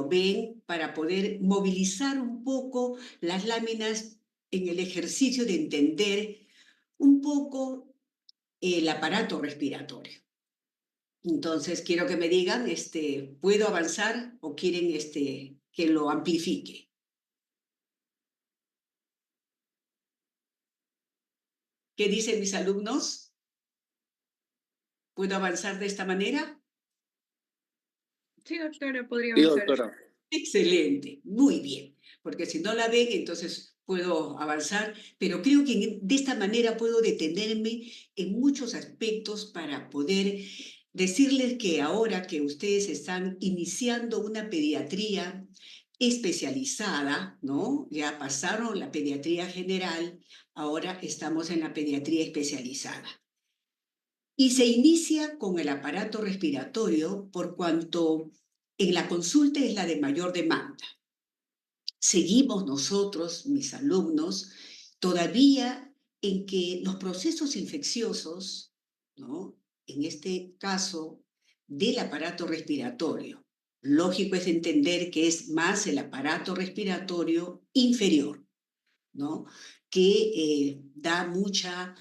lo ven para poder movilizar un poco las láminas en el ejercicio de entender un poco el aparato respiratorio. Entonces, quiero que me digan, ¿puedo avanzar o quieren que lo amplifique? ¿Qué dicen mis alumnos? ¿Puedo avanzar de esta manera? Sí, doctora, podría Sí, avanzar. doctora. Excelente, muy bien, porque si no la ven, entonces puedo avanzar, pero creo que de esta manera puedo detenerme en muchos aspectos para poder decirles que ahora que ustedes están iniciando una pediatría especializada, ¿no? Ya pasaron la pediatría general, ahora estamos en la pediatría especializada. Y se inicia con el aparato respiratorio por cuanto en la consulta es la de mayor demanda. Seguimos nosotros, mis alumnos, todavía en que los procesos infecciosos, ¿no? En este caso del aparato respiratorio, lógico es entender que es más el aparato respiratorio inferior, ¿no? Que da mucha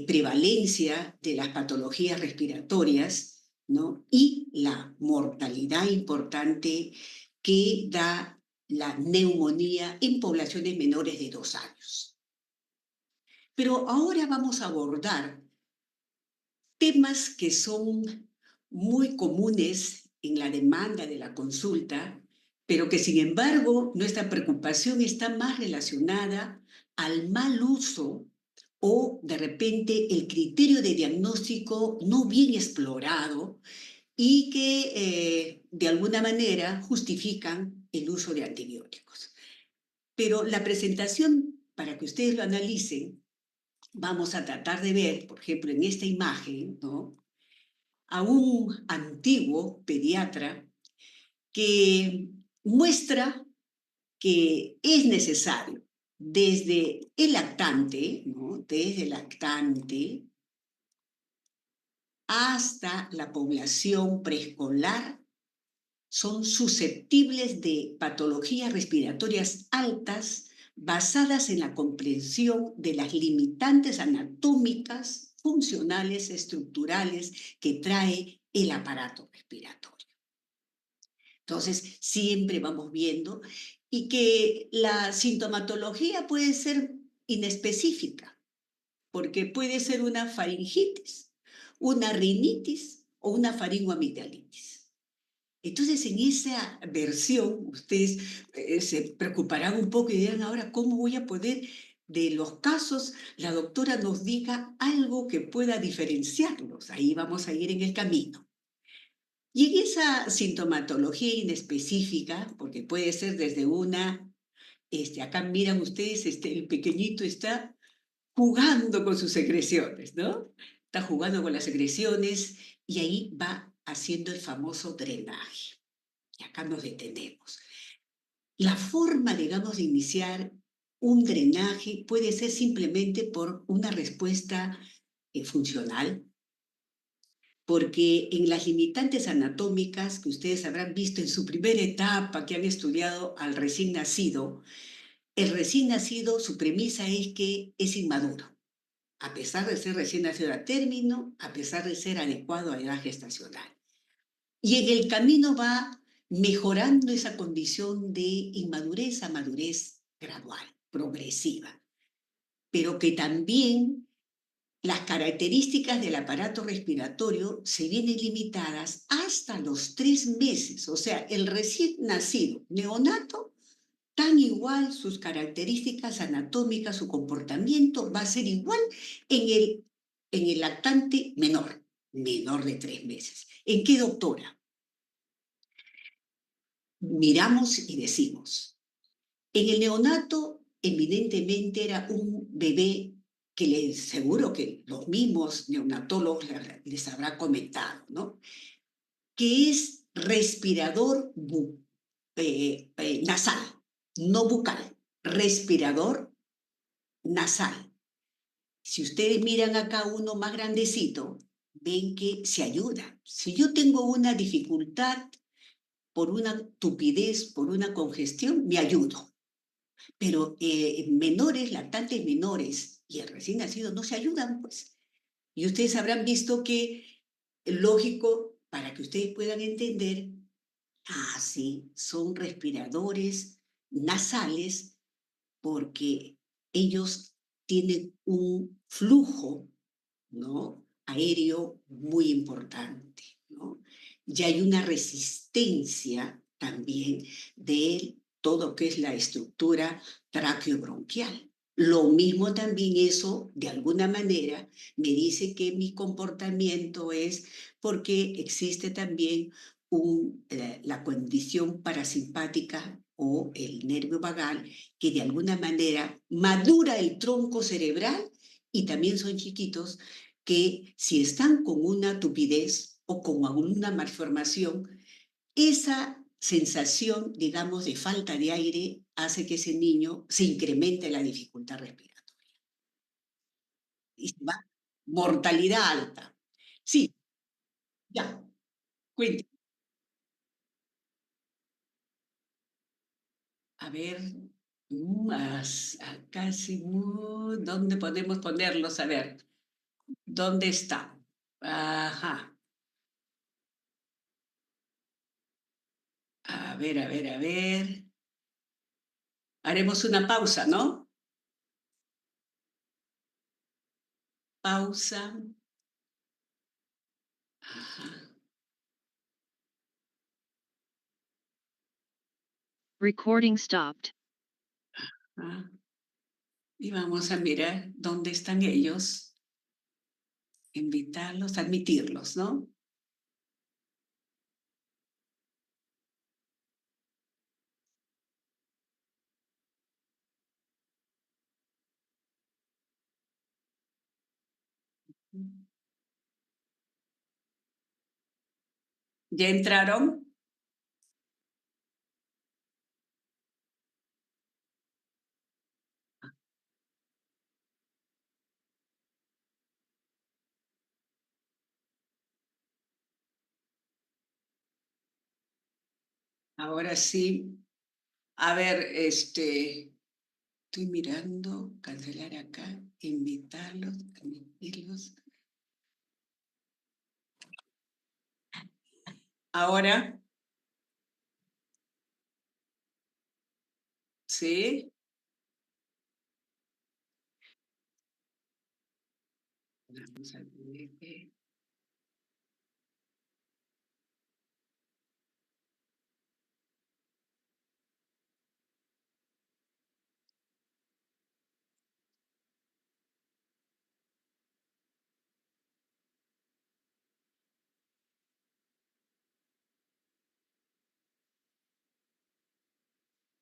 prevalencia de las patologías respiratorias, ¿no? Y la mortalidad importante que da la neumonía en poblaciones menores de 2 años. Pero ahora vamos a abordar temas que son muy comunes en la demanda de la consulta, pero que sin embargo nuestra preocupación está más relacionada al mal uso o de repente el criterio de diagnóstico no bien explorado y que de alguna manera justifican el uso de antibióticos. Pero la presentación, para que ustedes lo analicen, vamos a tratar de ver, por ejemplo, en esta imagen, ¿no? A un antiguo pediatra que muestra que es necesario desde el lactante, ¿no? Desde el lactante hasta la población preescolar son susceptibles de patologías respiratorias altas basadas en la comprensión de las limitantes anatómicas, funcionales, estructurales que trae el aparato respiratorio. Entonces, siempre vamos viendo y que la sintomatología puede ser inespecífica, porque puede ser una faringitis, una rinitis o una faringoamigdalitis. Entonces, en esa versión, ustedes se preocuparán un poco y dirán, ahora, ¿cómo voy a poder, de los casos, la doctora nos diga algo que pueda diferenciarlos? Ahí vamos a ir en el camino. Y en esa sintomatología inespecífica, porque puede ser desde acá miran ustedes, el pequeñito está jugando con sus secreciones, ¿no? Está jugando con las secreciones y ahí va haciendo el famoso drenaje. Y acá nos detenemos. La forma, digamos, de iniciar un drenaje puede ser simplemente por una respuesta funcional, porque en las limitantes anatómicas que ustedes habrán visto en su primera etapa, que han estudiado al recién nacido, el recién nacido, su premisa es que es inmaduro, a pesar de ser recién nacido a término, a pesar de ser adecuado a edad gestacional. Y en el camino va mejorando esa condición de inmadurez a madurez gradual, progresiva, pero que también las características del aparato respiratorio se vienen limitadas hasta los 3 meses, o sea, el recién nacido neonato, tan igual sus características anatómicas, su comportamiento va a ser igual en el lactante menor de 3 meses. ¿En qué, doctora? Miramos y decimos, en el neonato evidentemente era un bebé que seguro que los mismos neonatólogos les habrá comentado, ¿no? Que es respirador nasal, no bucal, respirador nasal. Si ustedes miran acá uno más grandecito, ven que se ayuda. Si yo tengo una dificultad por una tupidez, por una congestión, me ayudo. Pero menores, lactantes menores y el recién nacido no se ayudan, pues. Y ustedes habrán visto que, lógico, para que ustedes puedan entender, sí, son respiradores nasales porque ellos tienen un flujo, ¿no?, aéreo muy importante, ¿no? Y hay una resistencia también de todo lo que es la estructura traqueobronquial. Lo mismo también eso, de alguna manera, me dice que mi comportamiento es porque existe también la condición parasimpática o el nervio vagal que de alguna manera madura el tronco cerebral y también son chiquitos que si están con una tupidez o con alguna malformación, esa sensación, digamos, de falta de aire hace que ese niño se incremente la dificultad respiratoria y se va mortalidad alta. Sí, ya, cuente. A ver, casi, ¿dónde podemos ponerlos? A ver, ¿dónde está? Ajá. A ver. Haremos una pausa, ¿no? Pausa. Ajá. Recording stopped. Ah, y vamos a mirar dónde están ellos, invitarlos, admitirlos, ¿no? ¿Ya entraron? Ahora sí. A ver, estoy mirando, cancelar acá, invitarlos, admitirlos. Ahora, sí. Vamos a ver.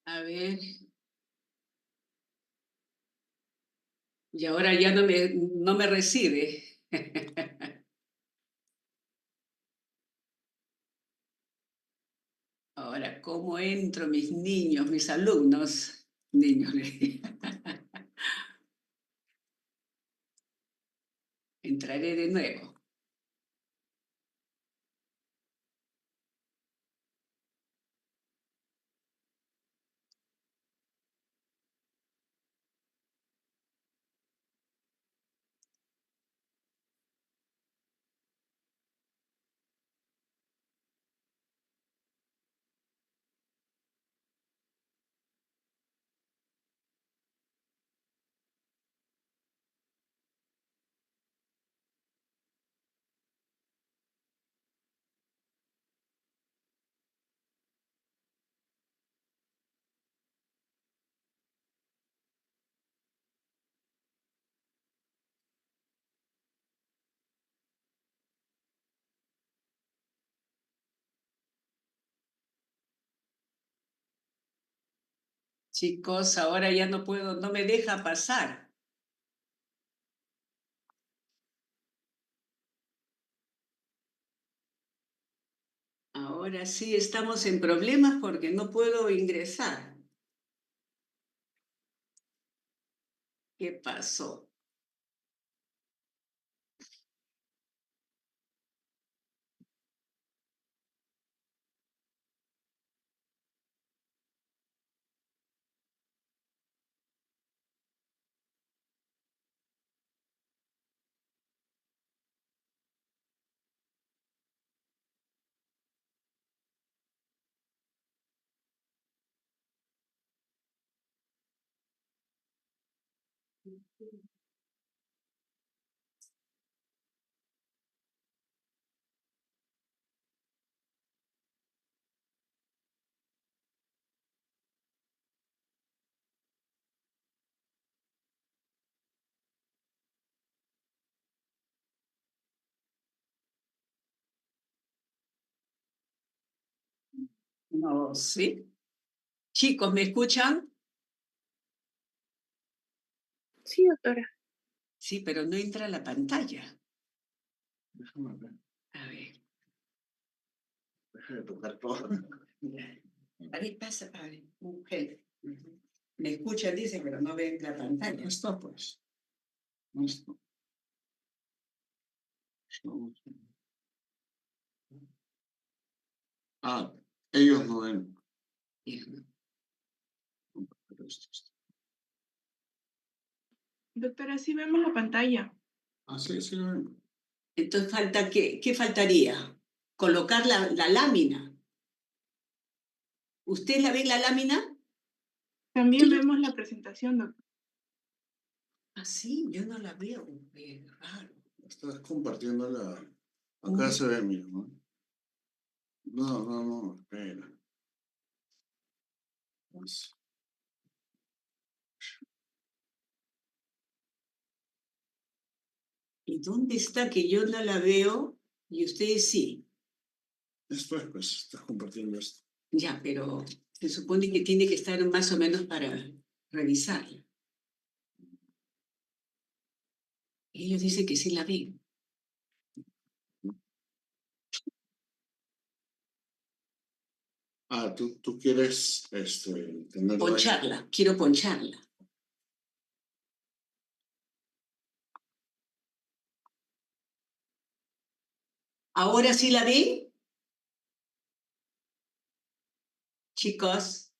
A ver. Y ahora ya no me recibe. Ahora, ¿cómo entro mis niños, mis alumnos? Niños, le dije. Entraré de nuevo. Chicos, ahora ya no puedo, no me deja pasar. Ahora sí estamos en problemas porque no puedo ingresar. ¿Qué pasó? No sé. Chicos, ¿me escuchan? Sí, doctora. Sí, pero no entra la pantalla. Déjame ver. A ver. Deja de tocar todo. A ver, pasa, a ver, mujer. Me escuchan, dice, pero no ven la pantalla. No está, pues. No está. Ah, ellos no ven. Pero esto está. Doctora, sí vemos la pantalla. Ah, sí, sí lo ven. Entonces, ¿qué faltaría? Colocar la lámina. ¿Usted la ve en la lámina? También Sí. vemos la presentación, doctora. Ah, sí, yo no la veo. Raro. Estás compartiendo la. Acá se ve, mira, ¿no? No, espera. Pues, ¿Y dónde está que yo no la veo y ustedes sí? esto es, pues, estás compartiendo esto. Ya, pero se supone que tiene que estar más o menos para revisarla. Ellos dicen que sí la ven. Ah, tú quieres tenerla ahí. Poncharla, quiero poncharla. ¿Ahora sí la ven? Chicos,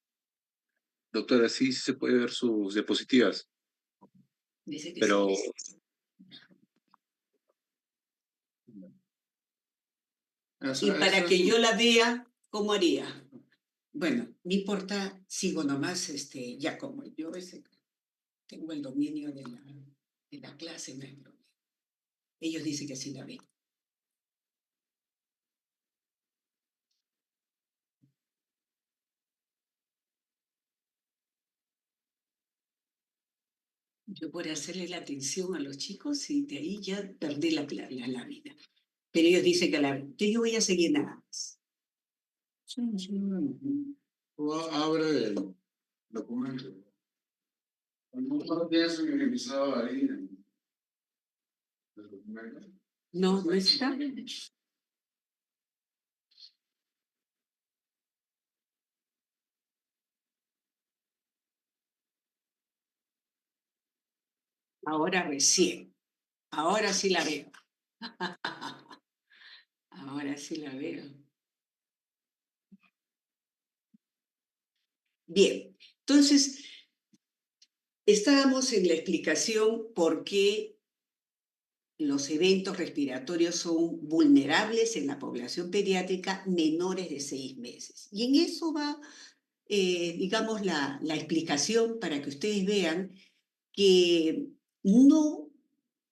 Doctora, sí, sí se puede ver sus diapositivas, dice que pero sí. Y para que yo la vea, ¿cómo haría? Bueno, no importa, sigo nomás, ya como yo tengo el dominio de la clase, no hay problema. Ellos dicen que sí la ven. Yo por hacerle la atención a los chicos y de ahí ya perdí la lámina. Pero ellos dicen que la ven. Entonces yo voy a seguir nada más. Sí, sí, tú abre el documento. ¿No lo tienes minimizado ahí en el documento? No, no está. Ahora recién. Ahora sí la veo. Ahora sí la veo. Bien, entonces estábamos en la explicación por qué los eventos respiratorios son vulnerables en la población pediátrica menores de 6 meses. Y en eso va, digamos, la explicación para que ustedes vean que no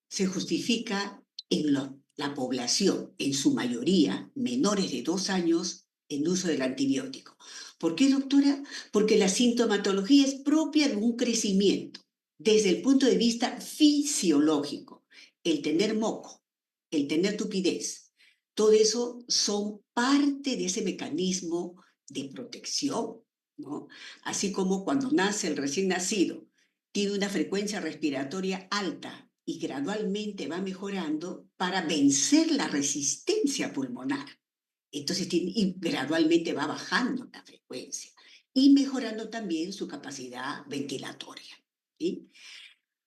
se justifica en la población, en su mayoría, menores de 2 años, el uso del antibiótico. ¿Por qué, doctora? Porque la sintomatología es propia de un crecimiento desde el punto de vista fisiológico. El tener moco, el tener tupidez, todo eso son parte de ese mecanismo de protección, ¿no? Así como cuando nace el recién nacido, tiene una frecuencia respiratoria alta y gradualmente va mejorando para vencer la resistencia pulmonar. Entonces, y gradualmente va bajando la frecuencia y mejorando también su capacidad ventilatoria. ¿Sí?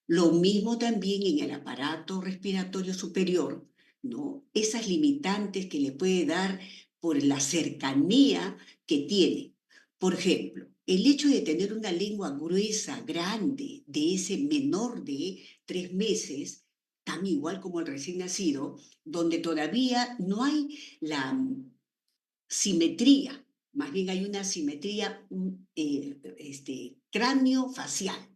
Lo mismo también en el aparato respiratorio superior, ¿no? Esas limitantes que le puede dar por la cercanía que tiene. Por ejemplo, el hecho de tener una lengua gruesa, grande, de ese menor de 3 meses, tan igual como el recién nacido, donde todavía no hay la simetría, más bien hay una simetría cráneo-facial.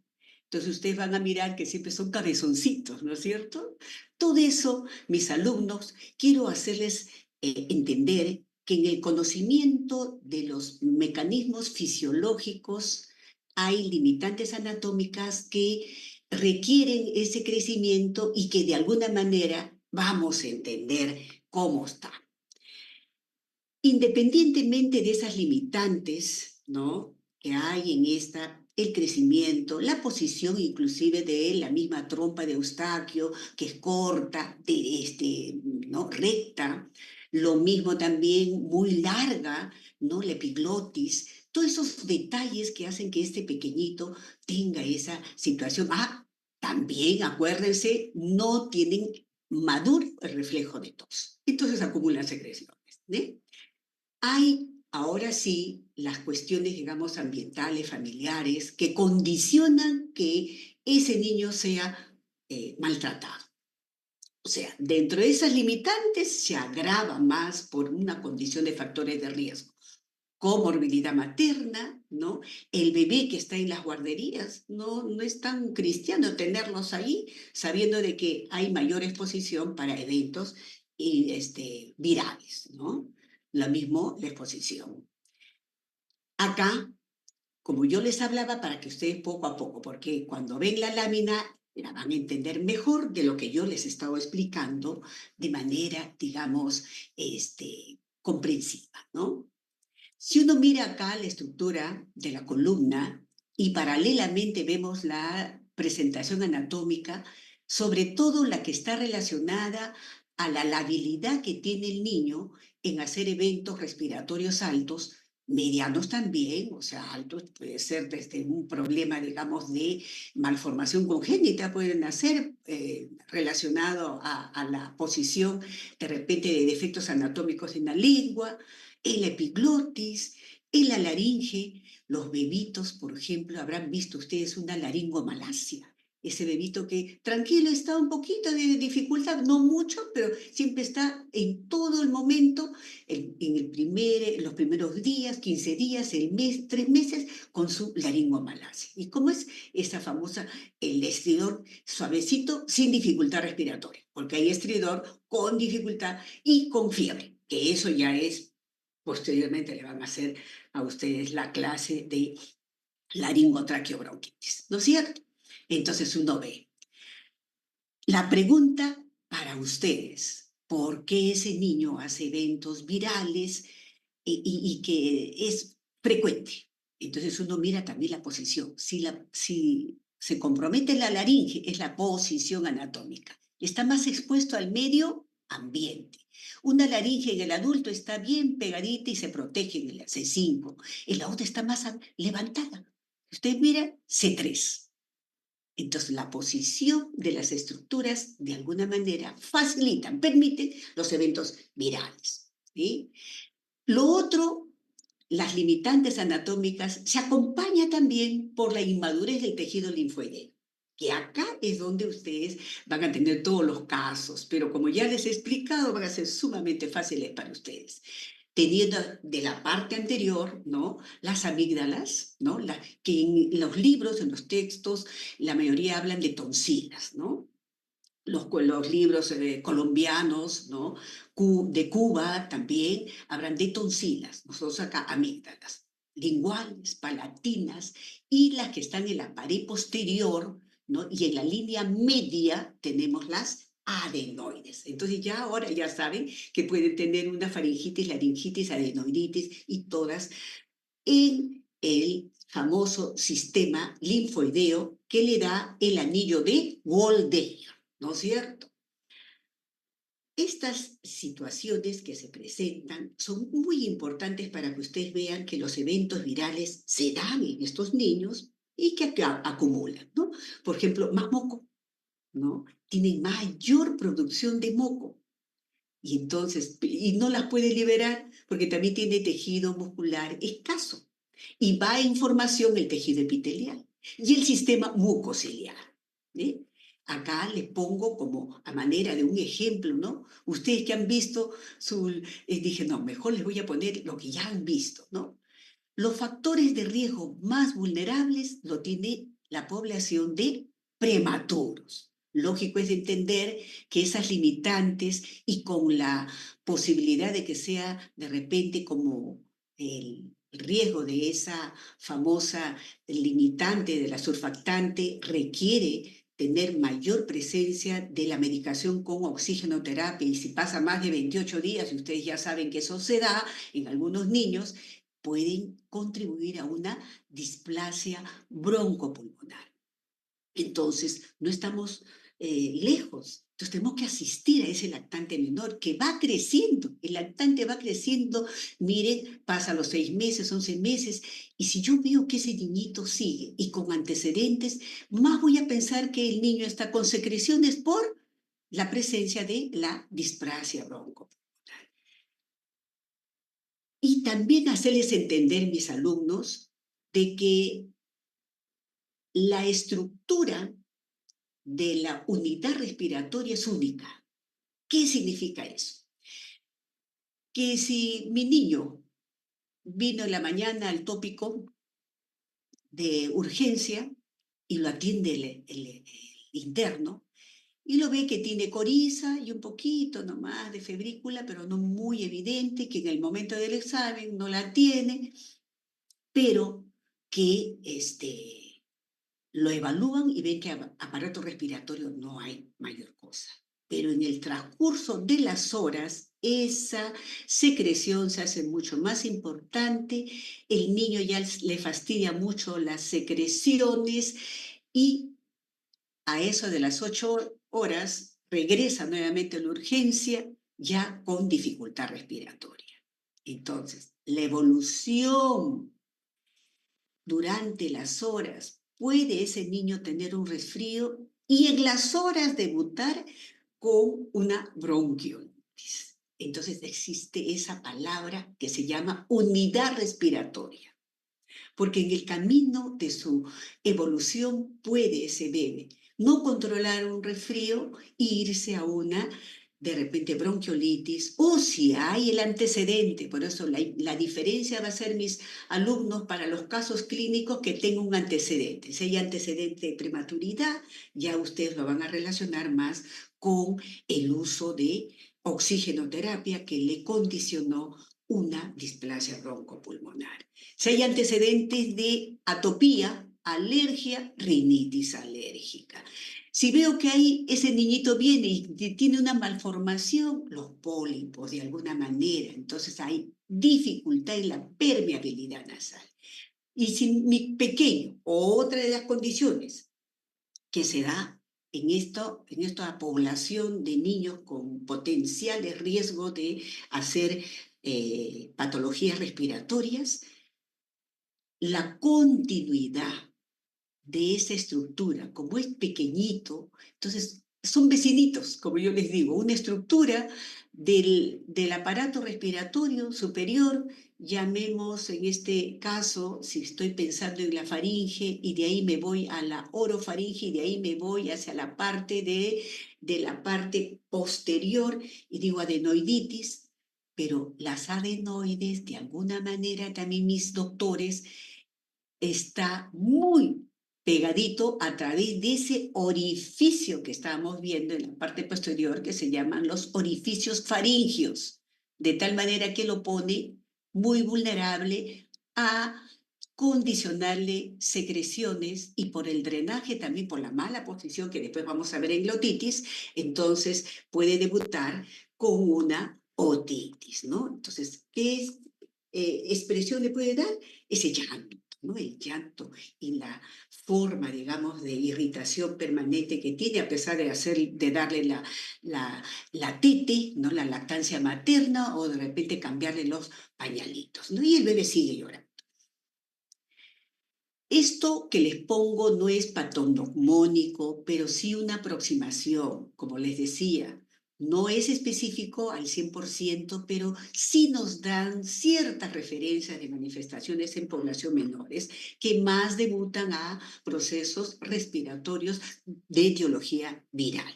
Entonces ustedes van a mirar que siempre son cabezoncitos, ¿no es cierto? Todo eso, mis alumnos, quiero hacerles entender que en el conocimiento de los mecanismos fisiológicos hay limitantes anatómicas que requieren ese crecimiento y que de alguna manera vamos a entender cómo está. Independientemente de esas limitantes, ¿no?, que hay en el crecimiento, la posición inclusive de la misma trompa de Eustaquio, que es corta, ¿no?, recta, lo mismo también muy larga, ¿no?, la epiglotis, todos esos detalles que hacen que este pequeñito tenga esa situación. También acuérdense, no tienen maduro el reflejo de tos, entonces acumulan secreciones, ¿eh? Hay ahora sí las cuestiones, digamos, ambientales, familiares, que condicionan que ese niño sea maltratado. O sea, dentro de esas limitantes se agrava más por una condición de factores de riesgo. Comorbilidad materna, ¿no? El bebé que está en las guarderías, no es tan cristiano tenerlos ahí, sabiendo de que hay mayor exposición para eventos virales, ¿no? Lo mismo la exposición. Acá, como yo les hablaba, para que ustedes poco a poco, porque cuando ven la lámina la van a entender mejor de lo que yo les estaba explicando de manera, digamos, comprensiva, ¿no? Si uno mira acá la estructura de la columna y paralelamente vemos la presentación anatómica, sobre todo la que está relacionada a la labilidad que tiene el niño en hacer eventos respiratorios altos, medianos también, o sea, altos puede ser desde un problema, digamos, de malformación congénita, pueden nacer relacionado a la posición de repente de defectos anatómicos en la lengua, en la epiglotis, en la laringe. Los bebitos, por ejemplo, habrán visto ustedes una laringomalacia. Ese bebito que tranquilo está un poquito de dificultad, no mucho, pero siempre está en todo el momento, en los primeros días, 15 días, el mes, 3 meses, con su laringomalacia. ¿Y cómo es esa famosa, el estridor suavecito sin dificultad respiratoria? Porque hay estridor con dificultad y con fiebre, que eso ya es. Posteriormente le van a hacer a ustedes la clase de laringotraqueobronquitis, ¿no es cierto? Entonces uno ve. La pregunta para ustedes, ¿por qué ese niño hace eventos virales y que es frecuente? Entonces uno mira también la posición. Si se compromete la laringe, es la posición anatómica. Está más expuesto al medio ambiente. Una laringe en el adulto está bien pegadita y se protege en el C5. En la otra está más levantada. Usted mira C3. Entonces, la posición de las estructuras, de alguna manera, facilitan, permiten los eventos virales, ¿sí? Lo otro, las limitantes anatómicas, se acompaña también por la inmadurez del tejido linfoideo, que acá es donde ustedes van a tener todos los casos, pero como ya les he explicado, van a ser sumamente fáciles para ustedes. Teniendo de la parte anterior, ¿no?, las amígdalas, ¿no?, que en los libros, en los textos, la mayoría hablan de tonsilas, ¿no? Los libros colombianos, ¿no?, de Cuba también hablan de tonsilas. Nosotros acá amígdalas, linguales, palatinas y las que están en la pared posterior, ¿no?, y en la línea media tenemos las adenoides. Entonces ya ahora ya saben que pueden tener una faringitis, laringitis, adenoiditis y todas en el famoso sistema linfoideo que le da el anillo de Waldeck, ¿no es cierto? Estas situaciones que se presentan son muy importantes para que ustedes vean que los eventos virales se dan en estos niños y que acumulan, ¿no? Por ejemplo, más moco, ¿no? Tienen mayor producción de moco y entonces, y no las puede liberar porque también tiene tejido muscular escaso y va en formación el tejido epitelial y el sistema mucociliar, ¿eh? Acá les pongo como a manera de un ejemplo, ¿no? Ustedes que han visto dije, no, mejor les voy a poner lo que ya han visto, ¿no? Los factores de riesgo más vulnerables lo tiene la población de prematuros. Lógico es de entender que esas limitantes y con la posibilidad de que sea de repente como el riesgo de esa famosa limitante de la surfactante requiere tener mayor presencia de la medicación con oxigenoterapia y si pasa más de 28 días, y ustedes ya saben que eso se da en algunos niños, pueden contribuir a una displasia broncopulmonar. Entonces, no estamos lejos. Entonces, tenemos que asistir a ese lactante menor que va creciendo. El lactante va creciendo, miren, pasa los 6 meses, 11 meses, y si yo veo que ese niñito sigue y con antecedentes, más voy a pensar que el niño está con secreciones por la presencia de la displasia broncopulmonar. Y también hacerles entender, mis alumnos, de que la estructura de la unidad respiratoria es única. ¿Qué significa eso? Que si mi niño vino en la mañana al tópico de urgencia y lo atiende el interno y lo ve que tiene coriza y un poquito nomás de febrícula, pero no muy evidente, que en el momento del examen no la tiene, pero que lo evalúan y ven que aparato respiratorio no hay mayor cosa. Pero en el transcurso de las horas, esa secreción se hace mucho más importante, el niño ya le fastidia mucho las secreciones y a eso de las 8 horas regresa nuevamente a la urgencia ya con dificultad respiratoria. Entonces, la evolución durante las horas puede ese niño tener un resfrío y en las horas debutar con una bronquiolitis. Entonces existe esa palabra que se llama unidad respiratoria, porque en el camino de su evolución puede ese bebé no controlar un resfrío e irse a una de repente bronquiolitis, o si hay el antecedente, por eso la diferencia va a ser mis alumnos para los casos clínicos que tengan un antecedente. Si hay antecedente de prematuridad, ya ustedes lo van a relacionar más con el uso de oxigenoterapia que le condicionó una displasia broncopulmonar. Si hay antecedentes de atopía, alergia, rinitis alérgica. Si veo que ahí ese niñito viene y tiene una malformación, los pólipos de alguna manera, entonces hay dificultad en la permeabilidad nasal. Y si mi pequeño, otra de las condiciones que se da en esta población de niños con potenciales riesgos de hacer patologías respiratorias, la continuidad de esa estructura, como es pequeñito, entonces son vecinitos, como yo les digo, una estructura del aparato respiratorio superior, llamemos en este caso, si estoy pensando en la faringe, y de ahí me voy a la orofaringe, y de ahí me voy hacia la parte de la parte posterior, y digo adenoiditis, pero las adenoides, de alguna manera, también mis doctores, está muy pegadito a través de ese orificio que estábamos viendo en la parte posterior, que se llaman los orificios faringios, de tal manera que lo pone muy vulnerable a condicionarle secreciones y por el drenaje también por la mala posición que después vamos a ver en glotitis, entonces puede debutar con una otitis, ¿no? Entonces, ¿qué expresión le puede dar? Ese llanto, ¿no? El llanto y la forma, digamos, de irritación permanente que tiene a pesar de darle la tete, ¿no? La lactancia materna o de repente cambiarle los pañalitos, ¿no? Y el bebé sigue llorando. Esto que les pongo no es patognomónico, pero sí una aproximación, como les decía. No es específico al 100%, pero sí nos dan ciertas referencias de manifestaciones en población menores que más debutan a procesos respiratorios de etiología viral.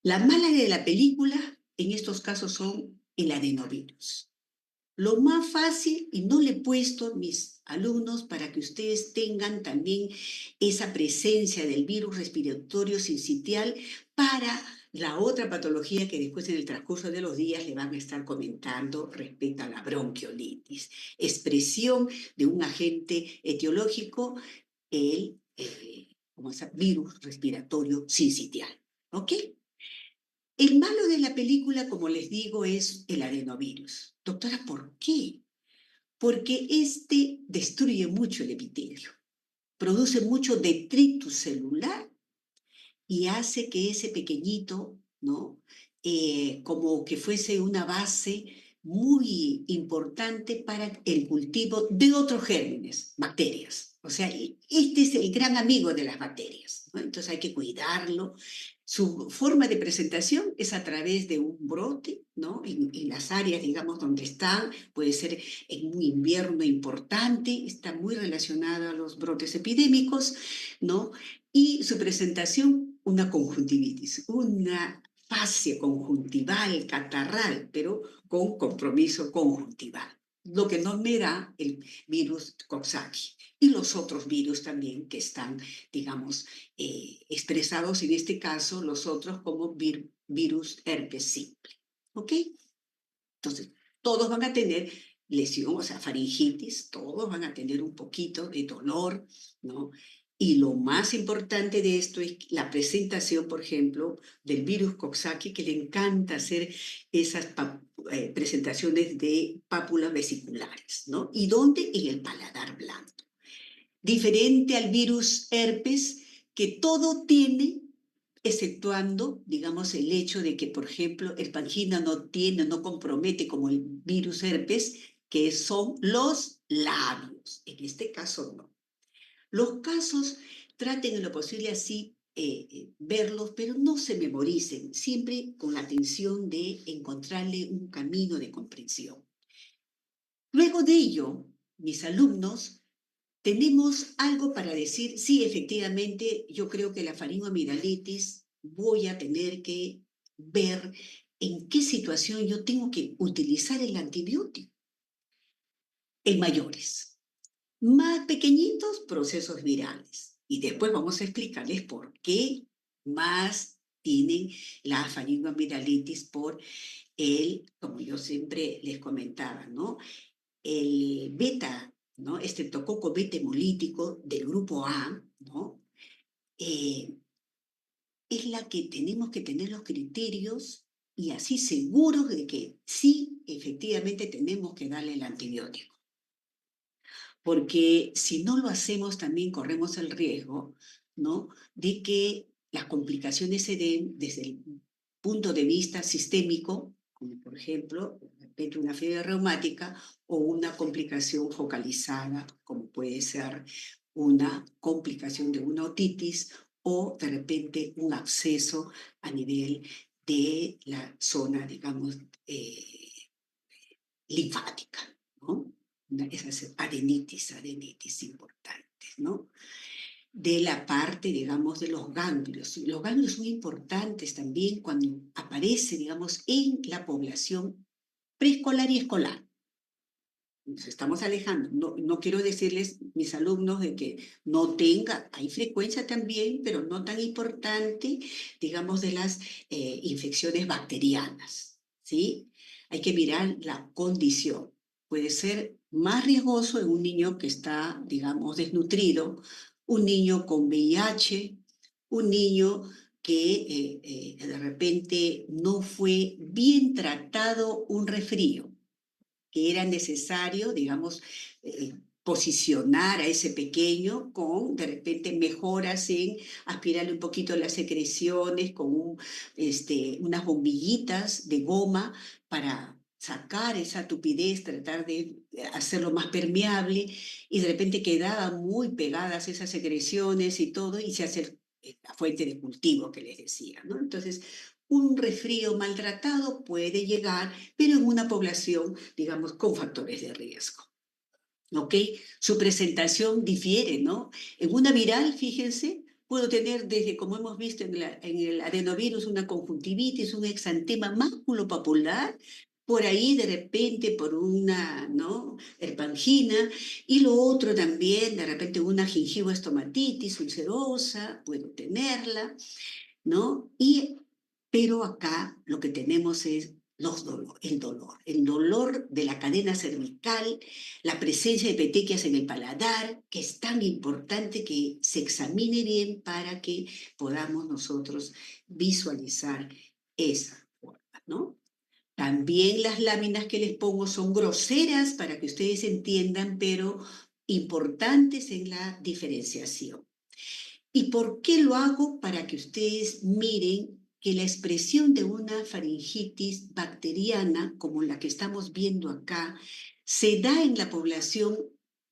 La mala de la película en estos casos son el adenovirus. Lo más fácil, y no le he puesto a mis alumnos para que ustedes tengan también esa presencia del virus respiratorio sincitial para la otra patología que después en el transcurso de los días le van a estar comentando respecto a la bronquiolitis. Expresión de un agente etiológico, el virus respiratorio sincitial. ¿Ok? El malo de la película, como les digo, es el adenovirus. Doctora, ¿por qué? Porque este destruye mucho el epitelio, produce mucho detritus celular y hace que ese pequeñito, ¿no? Como que fuese una base muy importante para el cultivo de otros gérmenes, bacterias. O sea, este es el gran amigo de las bacterias, ¿no? Entonces hay que cuidarlo. Su forma de presentación es a través de un brote, ¿no? En las áreas, digamos, donde están, puede ser en un invierno importante, está muy relacionado a los brotes epidémicos, ¿no? Y su presentación, una conjuntivitis, una fase conjuntival, catarral, pero con compromiso conjuntival, lo que no me da el virus Coxsackie y los otros virus también que están, digamos, expresados en este caso, los otros como virus herpes simple. ¿Ok? Entonces, todos van a tener lesión, o sea, faringitis, todos van a tener un poquito de dolor, ¿no? Y lo más importante de esto es la presentación, por ejemplo, del virus Coxsackie, que le encanta hacer esas presentaciones de pápulas vesiculares, ¿no? ¿Y dónde? En el paladar blando. Diferente al virus herpes, que todo tiene, exceptuando, digamos, el hecho de que, por ejemplo, el pangina no compromete como el virus herpes, que son los labios. En este caso, no. Los casos, traten en lo posible así verlos, pero no se memoricen, siempre con la atención de encontrarle un camino de comprensión. Luego de ello, mis alumnos, tenemos algo para decir, sí, efectivamente, yo creo que la faringoamigdalitis voy a tener que ver en qué situación yo tengo que utilizar el antibiótico. En mayores. Más pequeñitos, procesos virales. Y después vamos a explicarles por qué más tienen la faringoamigdalitis por como yo siempre les comentaba, ¿no? El beta, ¿no? Estreptococo beta hemolítico del grupo A, ¿no? Es la que tenemos que tener los criterios y así seguros de que sí, efectivamente tenemos que darle el antibiótico. Porque si no lo hacemos, también corremos el riesgo, ¿no? De que las complicaciones se den desde el punto de vista sistémico, como por ejemplo, de repente una fiebre reumática o una complicación focalizada, como puede ser una complicación de una otitis o de repente un absceso a nivel de la zona, digamos, linfática, ¿no? Esas adenitis importantes, ¿no? De la parte, digamos, de los ganglios. Los ganglios son importantes también cuando aparece, digamos, en la población preescolar y escolar. Nos estamos alejando. No quiero decirles, mis alumnos, de que no tenga, hay frecuencia también, pero no tan importante, digamos, de las infecciones bacterianas, ¿sí? Hay que mirar la condición. Puede ser más riesgoso en un niño que está, digamos, desnutrido, un niño con VIH, un niño que de repente no fue bien tratado un resfrío, que era necesario, digamos, posicionar a ese pequeño con, de repente, mejoras en aspirarle un poquito las secreciones, con unas bombillitas de goma para sacar esa tupidez, tratar de hacerlo más permeable, y de repente quedaban muy pegadas esas secreciones y todo, y se hace la fuente de cultivo que les decía, ¿no? Entonces, un resfrío maltratado puede llegar, pero en una población, digamos, con factores de riesgo. ¿Ok? Su presentación difiere, ¿no? En una viral, fíjense, puedo tener desde, como hemos visto en el adenovirus, una conjuntivitis, un exantema maculopapular, por ahí de repente por una, ¿no?, herpangina, y lo otro también, de repente una gingivoestomatitis ulcerosa, puedo tenerla, ¿no? Pero acá lo que tenemos es el dolor de la cadena cervical, la presencia de petequias en el paladar, que es tan importante que se examine bien para que podamos nosotros visualizar esa forma, ¿no? También las láminas que les pongo son groseras para que ustedes entiendan, pero importantes en la diferenciación. ¿Y por qué lo hago? Para que ustedes miren que la expresión de una faringitis bacteriana, como la que estamos viendo acá, se da en la población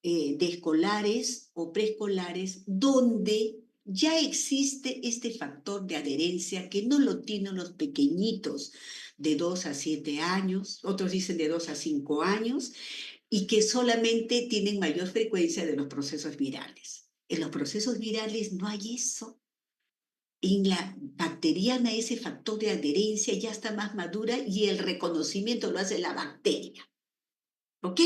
de escolares o preescolares donde ya existe este factor de adherencia que no lo tienen los pequeñitos de 2 a 7 años, otros dicen de 2 a 5 años, y que solamente tienen mayor frecuencia de los procesos virales. En los procesos virales no hay eso. En la bacteriana ese factor de adherencia ya está más madura y el reconocimiento lo hace la bacteria. ¿Ok?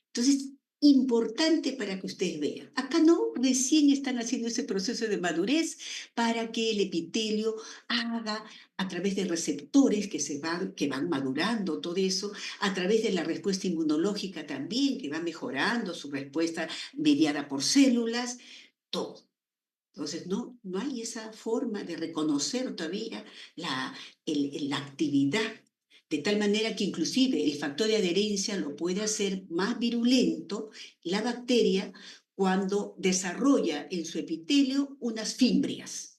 Entonces, importante para que ustedes vean. Acá no, recién están haciendo ese proceso de madurez para que el epitelio haga a través de receptores que van madurando todo eso, a través de la respuesta inmunológica también, que va mejorando su respuesta mediada por células, todo. Entonces, no hay esa forma de reconocer todavía la actividad, de tal manera que inclusive el factor de adherencia lo puede hacer más virulento la bacteria cuando desarrolla en su epitelio unas fimbrias.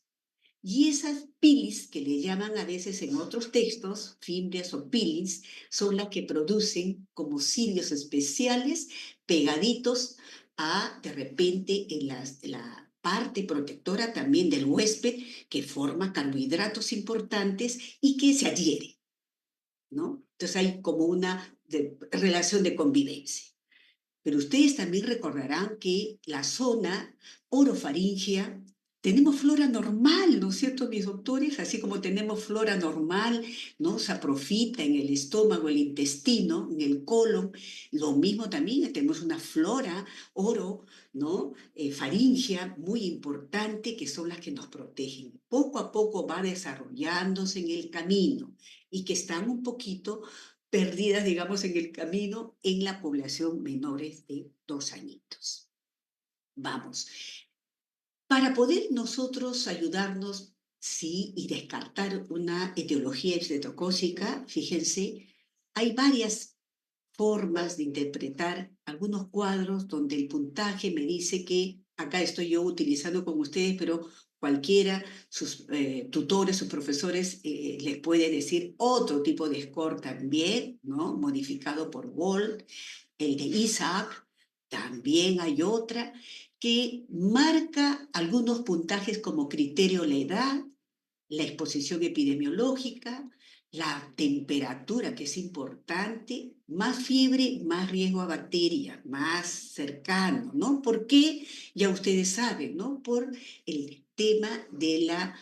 Y esas pilis, que le llaman a veces en otros textos, fimbrias o pilis, son las que producen como cilios especiales pegaditos de repente, en la parte protectora también del huésped, que forma carbohidratos importantes y que se adhiere, ¿no? Entonces hay como una relación de convivencia. Pero ustedes también recordarán que la zona orofaringea, tenemos flora normal, ¿no es cierto, mis doctores? Así como tenemos flora normal, ¿no? Saprofita en el estómago, el intestino, en el colon, lo mismo también, tenemos una flora oro, ¿no? Faringea muy importante, que son las que nos protegen. Poco a poco va desarrollándose en el camino y que están un poquito perdidas, digamos, en el camino en la población menores de 2 añitos. Vamos. Para poder nosotros ayudarnos, sí, y descartar una etiología estreptocócica, fíjense, hay varias formas de interpretar algunos cuadros donde el puntaje me dice que, acá estoy yo utilizando con ustedes, pero cualquiera, sus tutores, sus profesores, les puede decir otro tipo de score también, ¿no? Modificado por Wald, el de Isaac, también hay otra que marca algunos puntajes como criterio la edad, la exposición epidemiológica, la temperatura, que es importante, más fiebre, más riesgo a bacteria, más cercano, ¿no? ¿Por qué? Ya ustedes saben, ¿no? Por el tema de la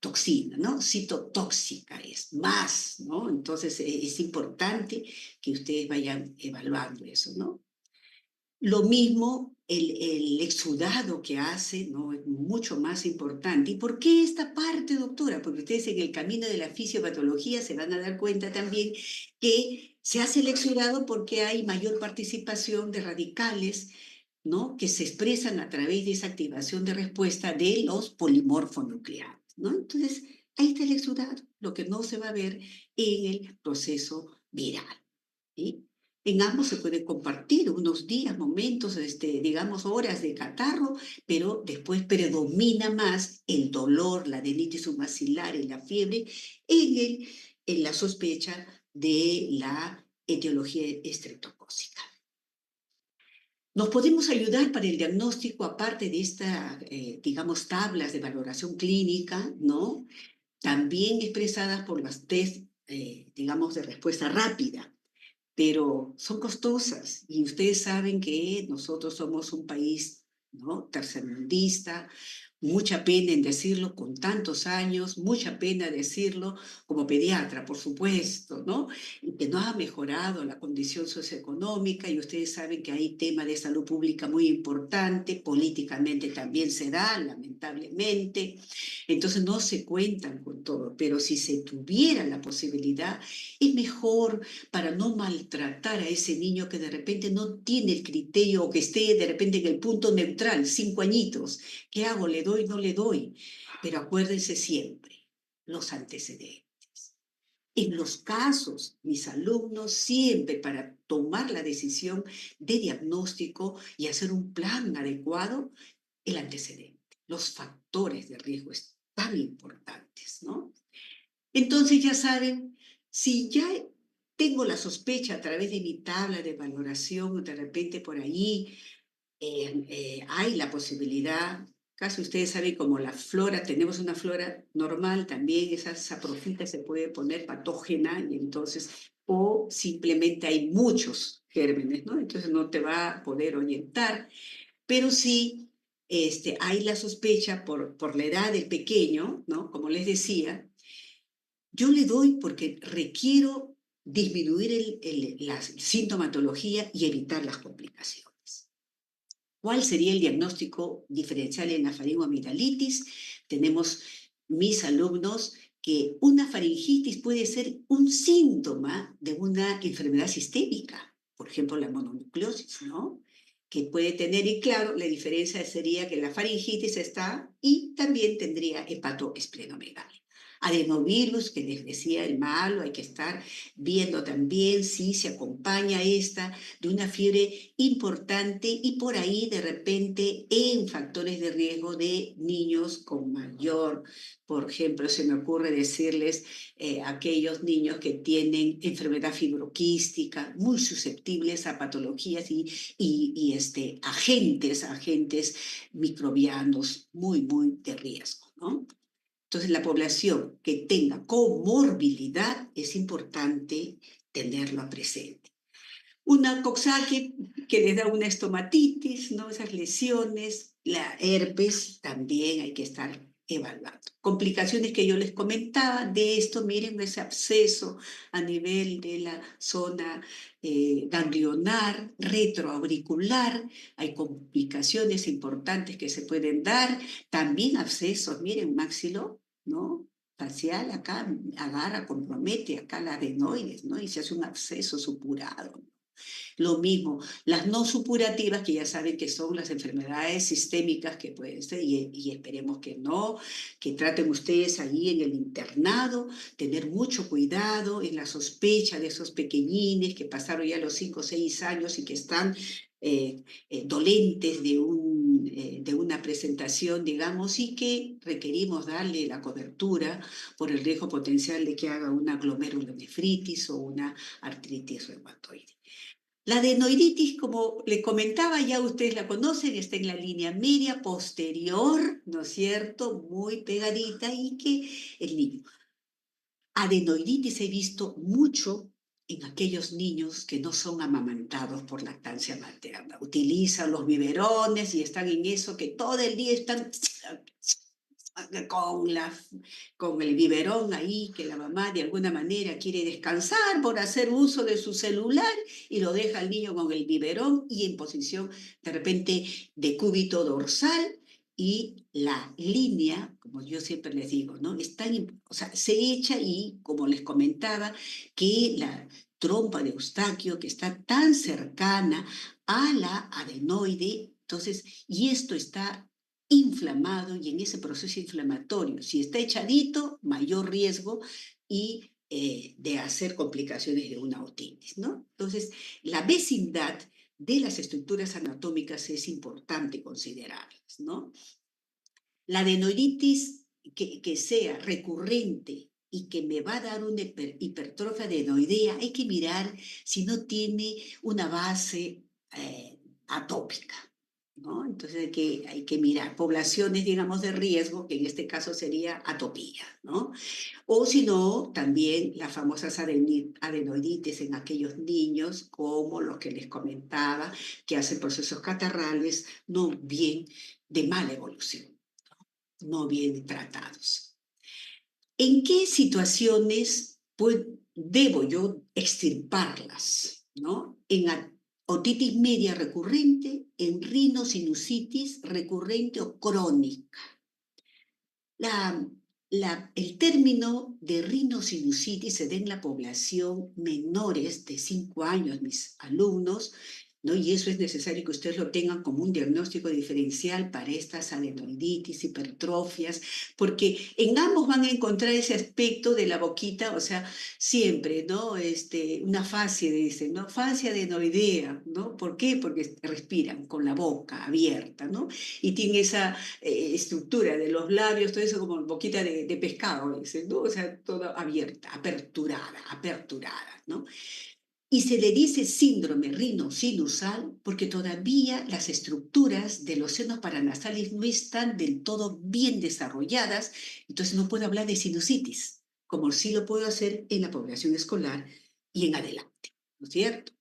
toxina, ¿no? Citotóxica es más, ¿no? Entonces es importante que ustedes vayan evaluando eso, ¿no? Lo mismo el exudado que hace, ¿no? Es mucho más importante. ¿Y por qué esta parte, doctora? Porque ustedes en el camino de la fisiopatología se van a dar cuenta también que se hace el exudado porque hay mayor participación de radicales, ¿no? Que se expresan a través de esa activación de respuesta de los polimorfonucleados, ¿no? Entonces, ahí está el exudado, lo que no se va a ver en el proceso viral, ¿sí? En ambos se puede compartir unos días, momentos, digamos, horas de catarro, pero después predomina más el dolor, la adenitis submaxilar y la fiebre en la sospecha de la etiología estreptocócica. Nos podemos ayudar para el diagnóstico, aparte de estas, digamos, tablas de valoración clínica, ¿no? También expresadas por las test, digamos, de respuesta rápida, pero son costosas y ustedes saben que nosotros somos un país, ¿no?, tercermundista, mucha pena en decirlo con tantos años, mucha pena decirlo como pediatra, por supuesto, ¿no? Y que no ha mejorado la condición socioeconómica y ustedes saben que hay tema de salud pública muy importante, políticamente también se da, lamentablemente, entonces no se cuentan con todo, pero si se tuviera la posibilidad, es mejor para no maltratar a ese niño que de repente no tiene el criterio o que esté de repente en el punto neutral, 5 añitos. ¿Qué hago? ¿Le doy? ¿No le doy? Pero acuérdense siempre, los antecedentes. En los casos, mis alumnos siempre para tomar la decisión de diagnóstico y hacer un plan adecuado, el antecedente, los factores de riesgo es tan importantes, ¿no? Entonces ya saben, si ya tengo la sospecha a través de mi tabla de valoración, de repente por ahí hay la posibilidad, casi ustedes saben como la flora, tenemos una flora normal también, esa saprofita se puede poner patógena y entonces, o simplemente hay muchos gérmenes, ¿no? Entonces no te va a poder orientar, pero sí hay la sospecha por la edad del pequeño, ¿no? Como les decía, yo le doy porque requiero disminuir la sintomatología y evitar las complicaciones. ¿Cuál sería el diagnóstico diferencial en la faringoamigdalitis? Tenemos mis alumnos que una faringitis puede ser un síntoma de una enfermedad sistémica, por ejemplo la mononucleosis, ¿no? Que puede tener, y claro, la diferencia sería que la faringitis está y también tendría hepatoesplenomegalia. Adenovirus, que les decía el malo, hay que estar viendo también si se acompaña esta de una fiebre importante y por ahí de repente en factores de riesgo de niños con mayor, por ejemplo, se me ocurre decirles aquellos niños que tienen enfermedad fibroquística, muy susceptibles a patologías y agentes microbianos muy de riesgo, ¿no? Entonces, la población que tenga comorbilidad es importante tenerlo presente. Una Coxsackie que les da una estomatitis, ¿no? Esas lesiones, la herpes también hay que estar evaluando. Complicaciones que yo les comentaba de esto, miren ese absceso a nivel de la zona ganglionar, retroauricular, hay complicaciones importantes que se pueden dar, también abscesos, miren, maxilo, ¿no? Facial, acá agarra, compromete acá la adenoides, ¿no? Y se hace un absceso supurado. Lo mismo, las no supurativas, que ya saben que son las enfermedades sistémicas que pueden ser, y esperemos que no, que traten ustedes ahí en el internado, tener mucho cuidado en la sospecha de esos pequeñines que pasaron ya los 5 o 6 años y que están dolentes de una presentación, digamos, y que requerimos darle la cobertura por el riesgo potencial de que haga una glomerulonefritis o una artritis reumatoide. La adenoiditis, como le comentaba, ya ustedes la conocen, está en la línea media posterior, ¿no es cierto? Muy pegadita y que el niño. Adenoiditis he visto mucho en aquellos niños que no son amamantados por lactancia materna. Utilizan los biberones y están en eso que todo el día están con, con el biberón ahí, que la mamá de alguna manera quiere descansar por hacer uso de su celular y lo deja al niño con el biberón y en posición de repente de cúbito dorsal y la línea, como yo siempre les digo, ¿no? O sea, se echa y, como les comentaba, que la trompa de Eustaquio, que está tan cercana a la adenoide, entonces, y esto está inflamado y en ese proceso inflamatorio, si está echadito, mayor riesgo y de hacer complicaciones de una otitis, ¿no? Entonces, la vecindad de las estructuras anatómicas es importante considerarlas, ¿no? La adenoiditis que sea recurrente y que me va a dar una hipertrofia adenoidea, hay que mirar si no tiene una base atópica, ¿no? Entonces hay que mirar poblaciones, digamos, de riesgo, que en este caso sería atopía, ¿no? O si no, también las famosas adenoiditis en aquellos niños, como los que les comentaba, que hacen procesos catarrales no bien de mala evolución. no bien tratados. ¿En qué situaciones debo yo extirparlas? ¿No? En otitis media recurrente, en rinosinusitis recurrente o crónica. El término de rinosinusitis se da en la población menores de 5 años, mis alumnos, ¿no? Y eso es necesario que ustedes lo tengan como un diagnóstico diferencial para estas adenoiditis, hipertrofias, porque en ambos van a encontrar ese aspecto de la boquita, o sea, siempre, ¿no? Una fascia, dicen, ¿no? Fascia adenoidea, ¿no? ¿Por qué? Porque respiran con la boca abierta, ¿no? Y tienen esa estructura de los labios, todo eso como boquita de pescado, dicen, ¿no? O sea, toda abierta, aperturada, ¿no? Y se le dice síndrome rinosinusal porque todavía las estructuras de los senos paranasales no están del todo bien desarrolladas, entonces no puedo hablar de sinusitis, como sí lo puedo hacer en la población escolar y en adelante, ¿no es cierto?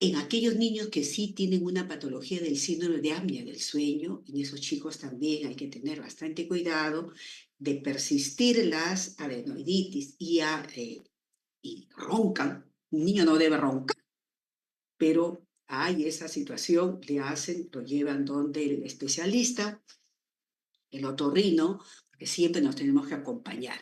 En aquellos niños que sí tienen una patología del síndrome de apnea del sueño, en esos chicos también hay que tener bastante cuidado de persistir las adenoiditis y roncan. Un niño no debe roncar, pero hay esa situación, lo llevan donde el especialista, el otorrino, porque siempre nos tenemos que acompañar.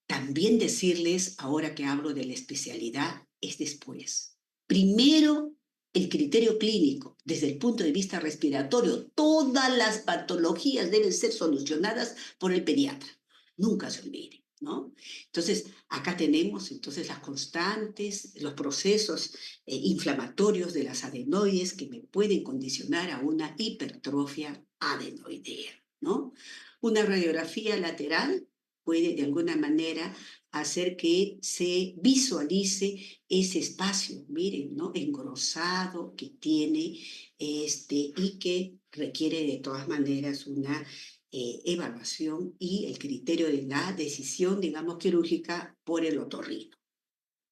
También decirles, ahora que hablo de la especialidad, es después. Primero, el criterio clínico, desde el punto de vista respiratorio, todas las patologías deben ser solucionadas por el pediatra. Nunca se olvide, ¿no? Entonces, acá tenemos entonces las constantes, los procesos inflamatorios de las adenoides que me pueden condicionar a una hipertrofia adenoidea, ¿no? Una radiografía lateral puede de alguna manera hacer que se visualice ese espacio, miren, ¿no? Engrosado que tiene y que requiere de todas maneras una evaluación y el criterio de la decisión, digamos, quirúrgica por el otorrino.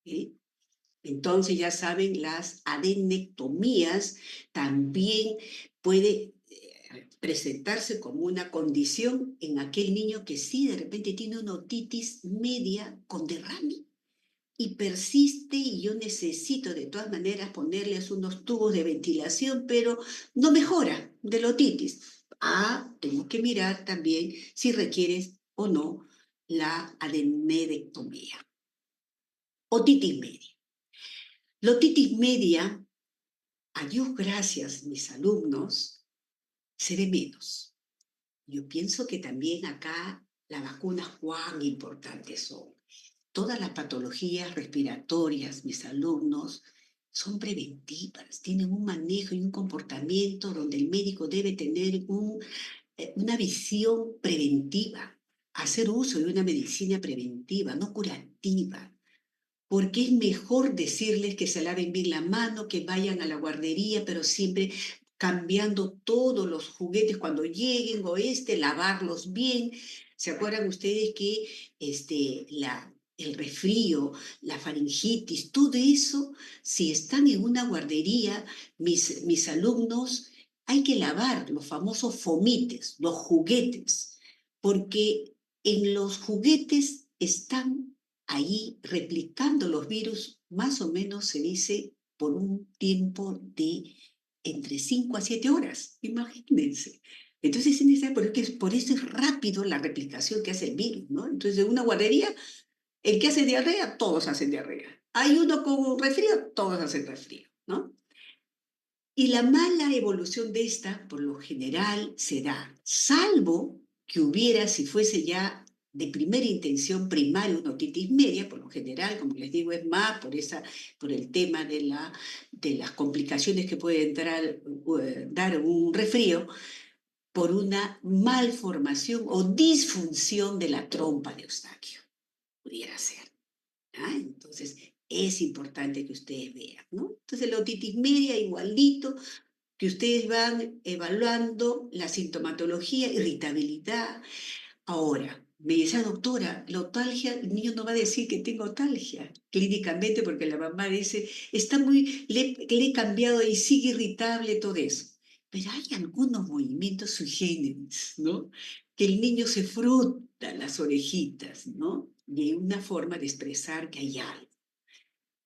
¿Sí? Entonces, ya saben, las adenectomías también puede presentarse como una condición en aquel niño que sí de repente tiene una otitis media con derrame y persiste y yo necesito de todas maneras ponerles unos tubos de ventilación, pero no mejora de la otitis. Tengo que mirar también si requieres o no la adenedectomía. Otitis media. La otitis media, a Dios gracias, mis alumnos, se ve menos. Yo pienso que también acá las vacunas cuán importantes son. Todas las patologías respiratorias, mis alumnos, son preventivas, tienen un manejo y un comportamiento donde el médico debe tener una visión preventiva, hacer uso de una medicina preventiva, no curativa, porque es mejor decirles que se laven bien la mano, que vayan a la guardería, pero siempre cambiando todos los juguetes cuando lleguen o lavarlos bien. ¿Se acuerdan ustedes que el resfrío, la faringitis, todo eso, si están en una guardería, mis alumnos, hay que lavar los famosos fomites, los juguetes, porque en los juguetes están ahí replicando los virus, más o menos se dice por un tiempo de entre 5 a 7 horas, imagínense. Entonces, por eso es rápido la replicación que hace el virus, ¿no? Entonces, en una guardería, el que hace diarrea, todos hacen diarrea. Hay uno con resfrío, todos hacen resfrío, ¿no? Y la mala evolución de esta, por lo general, se da, salvo que hubiera, si fuese ya de primera intención primaria, una otitis media, por lo general, como les digo, es más por el tema de las complicaciones que puede dar un resfrío, por una malformación o disfunción de la trompa de Eustaquio. Pudiera ser. Entonces, es importante que ustedes vean, ¿no? Entonces, la otitis media, igualito, que ustedes van evaluando la sintomatología, irritabilidad. Ahora, me decía, doctora, la otalgia, el niño no va a decir que tengo otalgia clínicamente porque la mamá dice, le he cambiado y sigue irritable, todo eso. Pero hay algunos movimientos sui generis, ¿no? que el niño se frota las orejitas, ¿no? Y hay una forma de expresar que hay algo.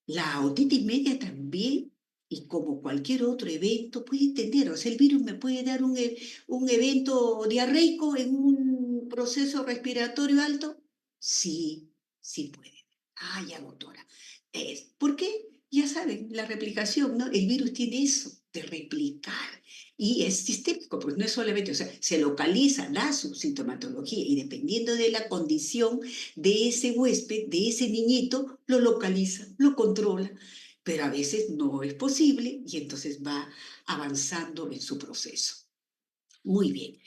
La otitis media también, y como cualquier otro evento, puede tener, o sea, el virus me puede dar un evento diarreico en un proceso respiratorio alto. Sí, sí puede. Ah, ya, doctora. ¿Por qué? Ya saben, la replicación, ¿no? El virus tiene eso, de replicar. Y es sistémico, pues no es solamente, o sea, se localiza la sintomatología y dependiendo de la condición de ese huésped, de ese niñito, lo localiza, lo controla, pero a veces no es posible y entonces va avanzando en su proceso. Muy bien.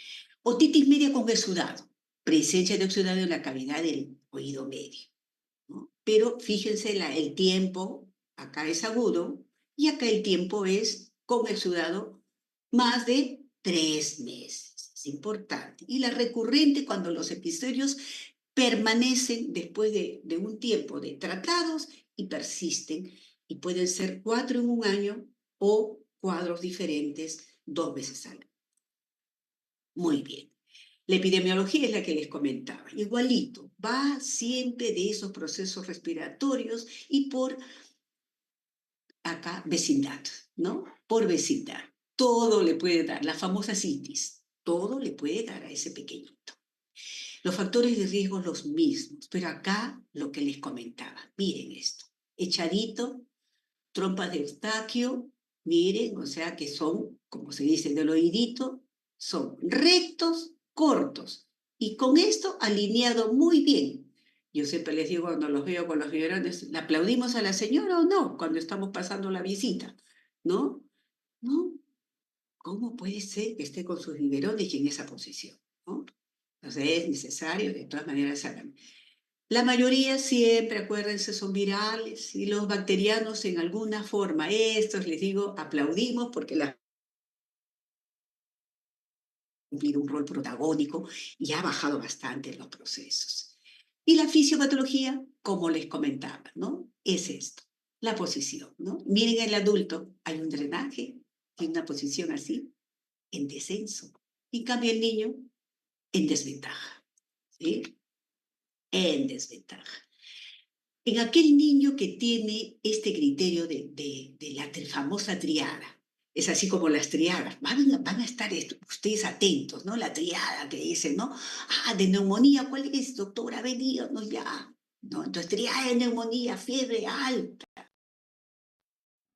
Otitis media con exudado, presencia de exudado en la cavidad del oído medio, ¿no? Pero fíjense el tiempo, acá es agudo y acá el tiempo es con exudado más de 3 meses. Es importante. Y la recurrente cuando los episodios permanecen después de un tiempo de tratados y persisten y pueden ser 4 en un año o cuadros diferentes 2 veces al año. Muy bien. La epidemiología es la que les comentaba. Igualito, va siempre de esos procesos respiratorios y por acá vecindad, ¿no? Por vecindad. Todo le puede dar, la famosa citis, todo le puede dar a ese pequeñito. Los factores de riesgo los mismos, pero acá lo que les comentaba, miren esto, echadito, trompas de Eustaquio, miren, o sea que son, como se dice del oídito, son rectos, cortos, y con esto alineado muy bien. Yo siempre les digo cuando los veo con los biberones, ¿le aplaudimos a la señora o no cuando estamos pasando la visita? ¿No? ¿No? ¿Cómo puede ser que esté con sus biberones y en esa posición? ¿No? Entonces es necesario, de todas maneras, hagan. La mayoría siempre, acuérdense, son virales y los bacterianos en alguna forma. Estos, les digo, aplaudimos porque la cumplido un rol protagónico y ha bajado bastante en los procesos. Y la fisiopatología, como les comentaba, ¿no? Es esto, la posición, ¿no? Miren el adulto, hay un drenaje en una posición así, en descenso. En cambio el niño, en desventaja, ¿sí? En desventaja. En aquel niño que tiene este criterio de la famosa triada, es así como las triadas, van a estar ustedes atentos, ¿no? La triada que dicen, ¿no? Ah, de neumonía, ¿cuál es, doctora? Veníamos ya, ¿no? Entonces, triada de neumonía, fiebre alta,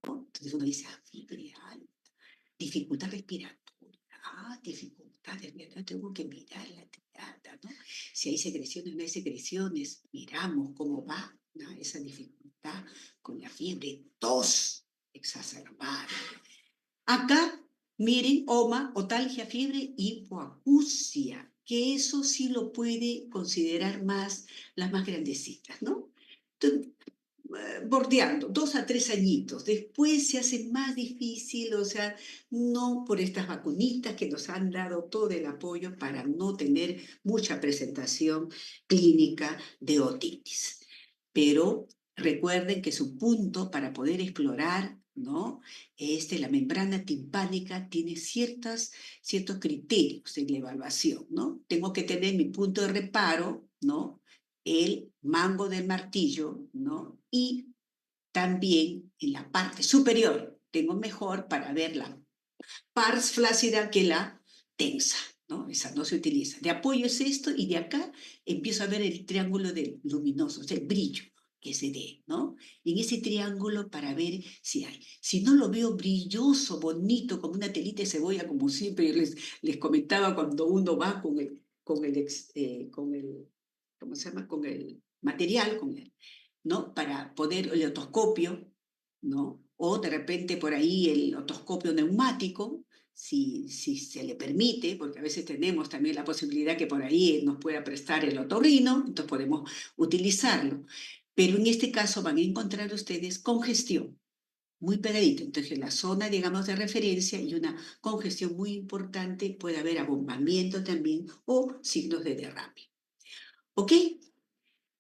¿no? Entonces uno dice, ah, fiebre alta, dificultad respiratoria, dificultad respiratoria, tengo que mirar la triada, ¿no? Si hay secreciones o no hay secreciones, miramos cómo va, ¿no? Esa dificultad con la fiebre, tos exacerbada. Acá, miren, otalgia, fiebre, hipoacusia, que eso sí lo puede considerar más las más grandecitas, ¿no? Entonces, bordeando, 2 a 3 añitos. Después se hace más difícil, o sea, no por estas vacunitas que nos han dado todo el apoyo para no tener mucha presentación clínica de otitis. Pero recuerden que su punto para poder explorar, ¿no? La membrana timpánica tiene ciertos criterios en la evaluación, ¿no? Tengo que tener mi punto de reparo, ¿no? El mango del martillo, ¿no? Y también en la parte superior tengo mejor para ver la pars flácida que la tensa, ¿no? Esa no se utiliza. De apoyo es esto y de acá empiezo a ver el triángulo del luminoso, o sea, el brillo que se dé, ¿no? En ese triángulo para ver si hay. Si no lo veo brilloso, bonito, como una telita de cebolla, como siempre les comentaba cuando uno va con el ¿cómo se llama? Con el material, ¿no? Para poder el otoscopio, ¿no? O de repente por ahí el otoscopio neumático, si se le permite, porque a veces tenemos también la posibilidad que por ahí nos pueda prestar el otorrino, entonces podemos utilizarlo. Pero en este caso van a encontrar ustedes congestión, muy pegadito. Entonces, la zona, digamos, de referencia y una congestión muy importante, puede haber abombamiento también o signos de derrame. ¿Ok?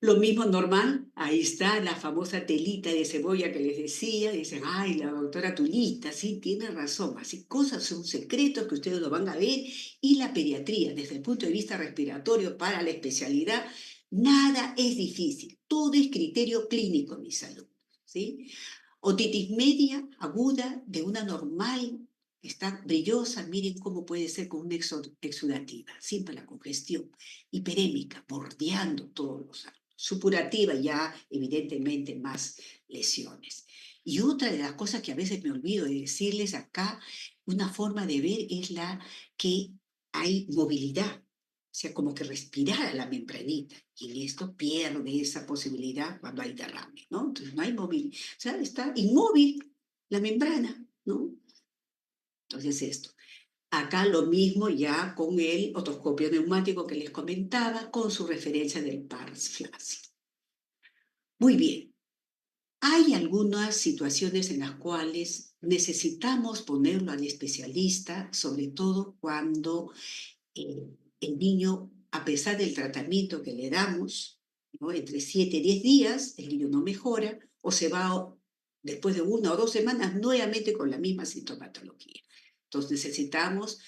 Lo mismo normal, ahí está la famosa telita de cebolla que les decía, dicen, ay, la doctora Tulita, sí, tiene razón, así cosas son secretos que ustedes lo van a ver, y la pediatría, desde el punto de vista respiratorio para la especialidad, nada es difícil, todo es criterio clínico, mis alumnos, ¿sí? Otitis media, aguda, de una normal, está brillosa, miren cómo puede ser con una exudativa, siempre la congestión, hiperémica, bordeando todos los árboles. Supurativa, ya evidentemente más lesiones. Y otra de las cosas que a veces me olvido de decirles acá, una forma de ver es la que hay movilidad, o sea, como que respirar a la membranita, y en esto pierde esa posibilidad cuando hay derrame, ¿no? Entonces no hay movilidad, o sea, está inmóvil la membrana, ¿no? Entonces esto. Acá lo mismo ya con el otoscopio neumático que les comentaba, con su referencia del pars flácido. Muy bien. Hay algunas situaciones en las cuales necesitamos ponerlo al especialista, sobre todo cuando el niño, a pesar del tratamiento que le damos, ¿no? Entre 7 y 10 días, el niño no mejora o se va después de 1 o 2 semanas nuevamente con la misma sintomatología. Entonces necesitamos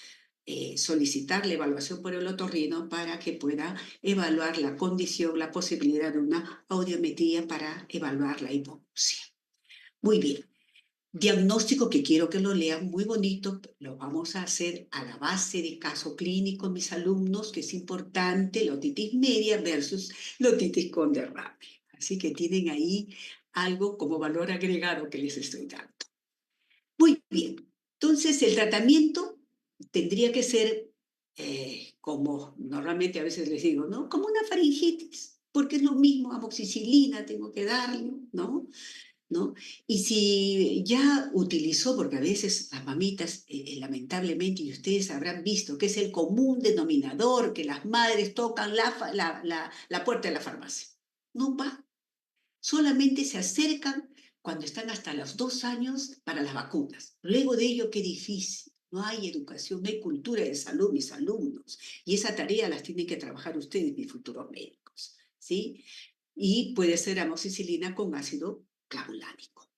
solicitar la evaluación por el otorrino para que pueda evaluar la condición, la posibilidad de una audiometría para evaluar la hipoxia. Muy bien. Diagnóstico que quiero que lo lean muy bonito, lo vamos a hacer a la base de caso clínico, mis alumnos, que es importante, la otitis media versus la otitis con derrame. Así que tienen ahí algo como valor agregado que les estoy dando. Muy bien, entonces el tratamiento tendría que ser como normalmente a veces les digo, ¿no? Como una faringitis, porque es lo mismo, amoxicilina tengo que darle, ¿no? ¿No? Y si ya utilizó, porque a veces las mamitas, lamentablemente, y ustedes habrán visto que es el común denominador, que las madres tocan la puerta de la farmacia. No va, solamente se acercan cuando están hasta los 2 años para las vacunas. Luego de ello, qué difícil. No hay educación, no hay cultura de salud, mis alumnos. Y esa tarea las tienen que trabajar ustedes, mis futuros médicos. ¿Sí? Y puede ser amoxicilina con ácido clavulánico.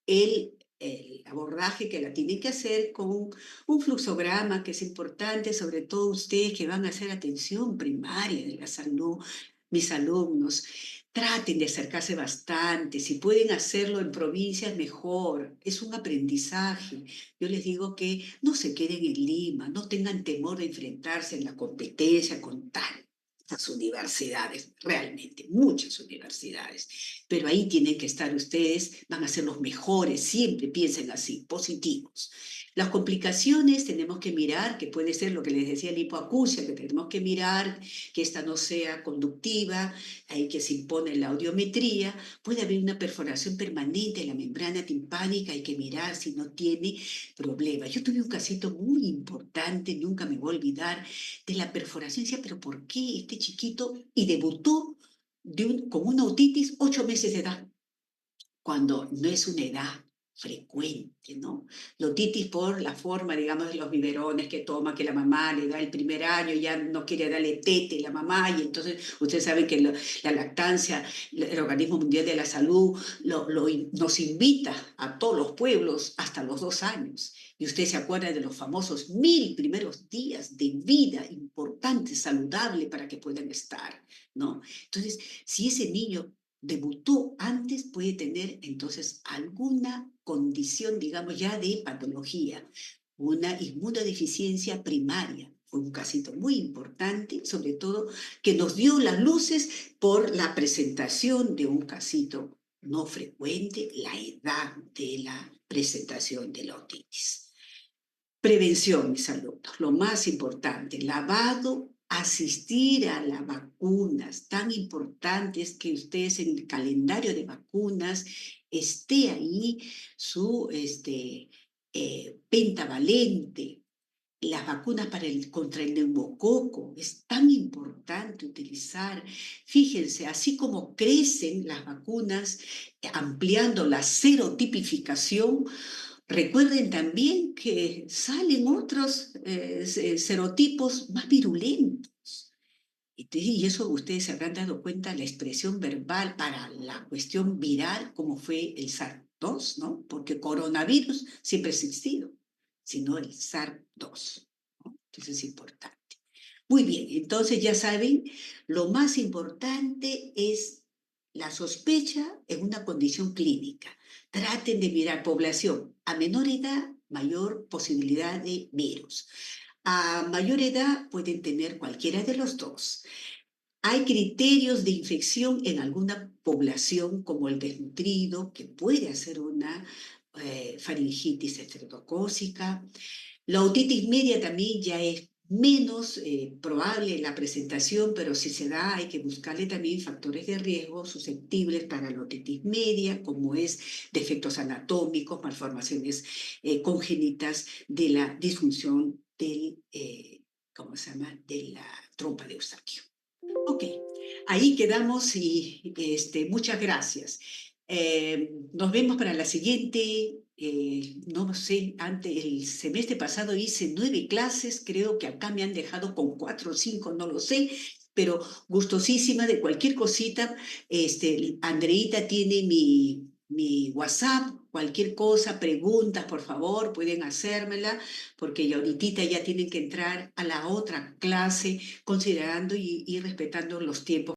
El abordaje que la tienen que hacer con un fluxograma, que es importante, sobre todo ustedes que van a hacer atención primaria de la salud, mis alumnos, traten de acercarse bastante, si pueden hacerlo en provincias mejor, es un aprendizaje. Yo les digo que no se queden en Lima, no tengan temor de enfrentarse en la competencia con tantas universidades, realmente, muchas universidades. Pero ahí tienen que estar ustedes, van a ser los mejores, siempre piensen así, positivos. Las complicaciones tenemos que mirar, que puede ser lo que les decía la hipoacusia, que tenemos que mirar que esta no sea conductiva, ahí que se impone la audiometría, puede haber una perforación permanente en la membrana timpánica, hay que mirar si no tiene problemas. Yo tuve un casito muy importante, nunca me voy a olvidar, de la perforación, decía, pero ¿por qué este chiquito? Y debutó con una otitis 8 meses de edad, cuando no es una edad frecuente, ¿no? La otitis por la forma, digamos, de los biberones que toma, que la mamá le da el primer año, ya no quiere darle tete la mamá, y entonces ustedes saben que la lactancia, el Organismo Mundial de la Salud nos invita a todos los pueblos hasta los 2 años. Y usted se acuerda de los famosos 1000 primeros días de vida importante, saludable, para que puedan estar, ¿no? Entonces, si ese niño debutó antes, puede tener entonces alguna condición, digamos, ya de patología, una inmunodeficiencia primaria. Fue un casito muy importante, sobre todo que nos dio las luces por la presentación de un casito no frecuente, la edad de la presentación de la otitis. Prevención, mis alumnos, lo más importante, lavado, asistir a las vacunas. Tan importante es que ustedes en el calendario de vacunas esté ahí su pentavalente, las vacunas contra el neumococo. Es tan importante utilizar. Fíjense, así como crecen las vacunas, ampliando la serotipificación, recuerden también que salen otros serotipos más virulentos. Y eso ustedes se habrán dado cuenta, la expresión verbal para la cuestión viral, como fue el SARS-2, ¿no? Porque coronavirus siempre ha existido, sino el SARS-2, ¿no? Entonces es importante. Muy bien, entonces ya saben, lo más importante es la sospecha en una condición clínica. Traten de mirar población a menor edad, mayor posibilidad de virus. A mayor edad pueden tener cualquiera de los dos. Hay criterios de infección en alguna población, como el desnutrido, que puede hacer una faringitis estreptocócica. La otitis media también ya es menos probable la presentación, pero si se da hay que buscarle también factores de riesgo susceptibles para la otitis media, como es defectos anatómicos, malformaciones congénitas de la disfunción del, ¿cómo se llama?, de la trompa de Eustaquio. Ok, ahí quedamos y muchas gracias. Nos vemos para la siguiente. No sé, antes, el semestre pasado hice 9 clases, creo que acá me han dejado con 4 o 5, no lo sé, pero gustosísima de cualquier cosita. Andreita tiene mi WhatsApp, cualquier cosa, preguntas, por favor, pueden hacérmela, porque ya ahorita ya tienen que entrar a la otra clase, considerando y respetando los tiempos